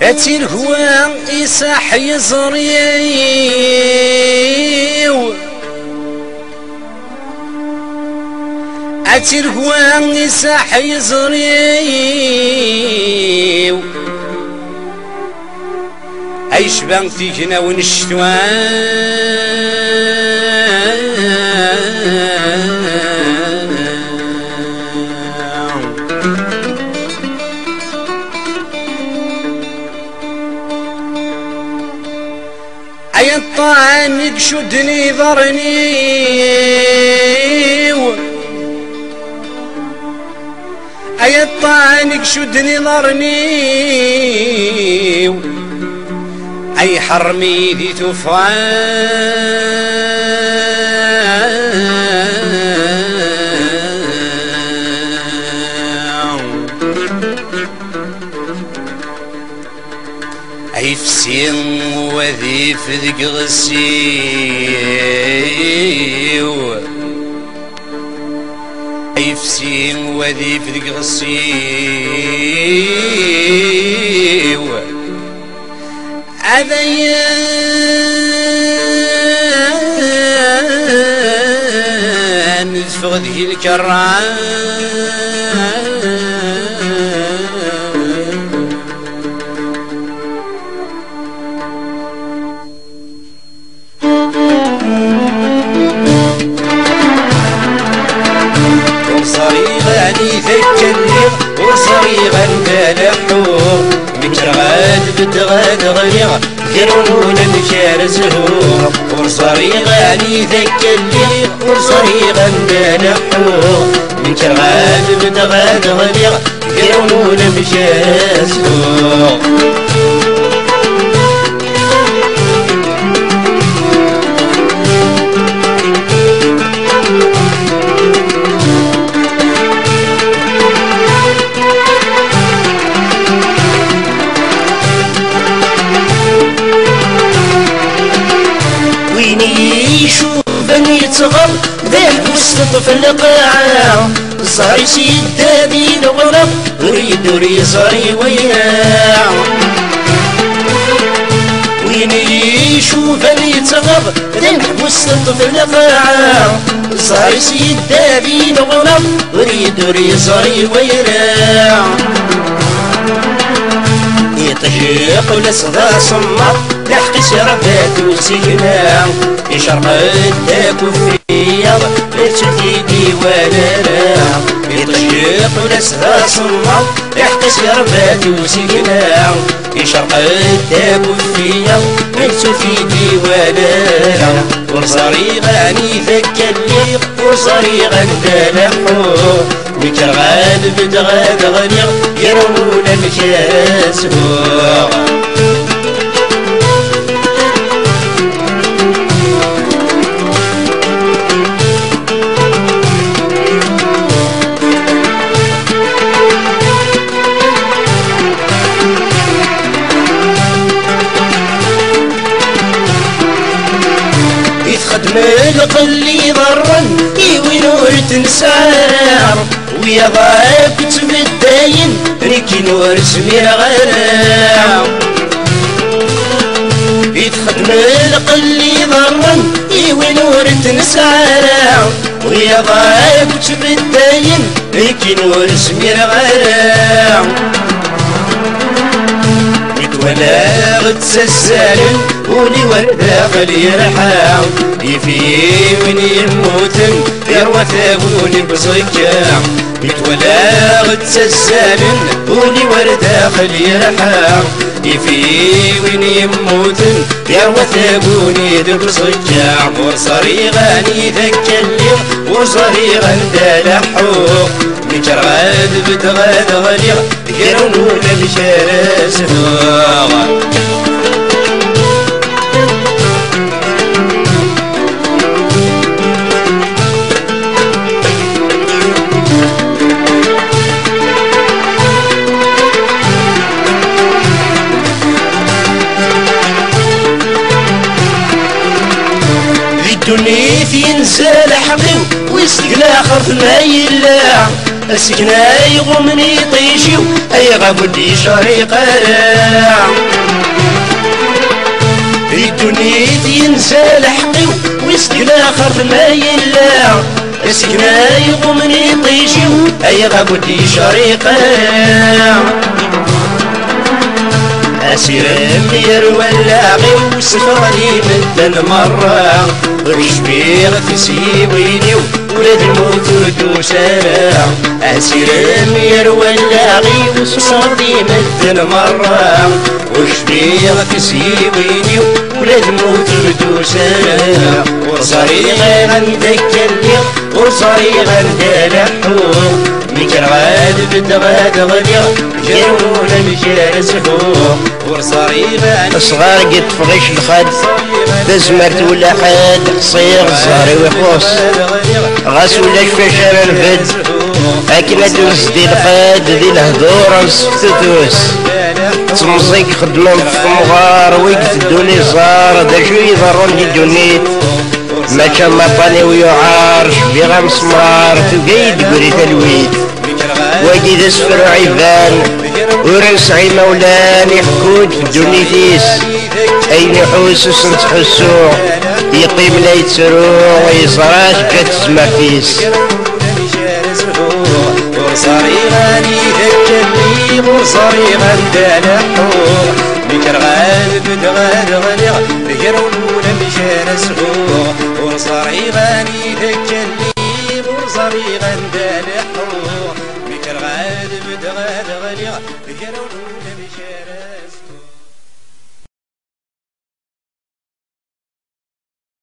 اتي الهوى يساح يزريو اتي الهوى يساح يزريو اي شبان فيكنا ونشتوان اي الطعن يقشدني ضرني اي الطعن يقشدني ضرني اي حرمي ذي اي فسين وذي فذق غسيو اي فسين وذي فذق غسيو أذيان فغذي الكران وصريغاني ذكرني وصريغا بلحور مترغاد بتغاد غريغ كرون الشار زهور وصريغاني ذكرني وصريغا بلحور مترغاد بتغاد غريغ كرون الشار زهور يشوفني يتغر ذهب وسط في القاعة صار يشد بين غرب وريد يصري وياه وين يشوفني يتغر ذهب وسط في القاعة صار يشد بين غرب وريد يصري وياه يطيق ولصدى صمر لحق شربات وسكنا يشرب الداك وفيض لتشدي ديوانا يطيق ولصدى صمر لحق شربات وسكنا يشرب الداك وفيض لتشدي ديوانا وصريغاني ذاك الليق وصريغا دلحو مكرغان بدغاد غنيغ يرون الكاس يتخدم القلي ضرن يوينور تنسار ويا ضايق تبداين ريكي نور سمير غيرها يتخدم القلي ضرن يوينور تنسار ويا ضايق تبداين ريكي نور سمير غيرها ولا غتسسالن ولي وردا خلي رحاو يفيمن يموتن يروى ثابوني بصكام ولا غتسسالن ولي وردا خلي رحاو يفيمن يموتن يروى ثابوني بصكام وصريغاني ذاك الليل وصريغا دلحو مكرغاد بتغاد غليغ يرونون الشارس الدنيا ينزل حقيو ويسقنا خرف ما يلا السكنة يغمني طيشيو اي غابدي شريقة في الدنيا ينسى لحقي ويسكنا خرف ما يلا سكنا يقومني طيشي اي غابدي شريقة أسير أمير واللاغي وسفرني مثل مرة ورشبيغ تسيبيني ولاد الموت ودوسانا أسير أمير واللاغي وسفرني مثل مرة ورشبيغ تسيبيني ولاد الموت ودوسانا وصريغا ندكلي وصريغا ندلحو ميكر غاد بدغاد غدير جرونا مجال سفوق ورصريغا صغار قد فغيش الخد تزمرت ولا حد قصير صاري ويخوص غاس ولا شفاشر الفد اكنا دوز دي الخد دي الهدور نسفتوس تمزيك خدمة في مغار ويقت الدوني صار دا شو يضرون دي دونيت ما كان مطاني ويعار شبيغا مسمار تقيد بريت الويد واجد اسفر عيبان ورنسعي مولان يحكود في دونيتيس اين يحوس وسنتحسو يقيم لا يتسرو ويصراش كتسمع فيس وصريغاني ذكرني وصريغا دلحو ميكر غاد بدغاد غدير ذكرونا مشان سفوق وصريغاني ذكرني وصريغا دلحو ميكر غاد بدغاد غدير ذكرونا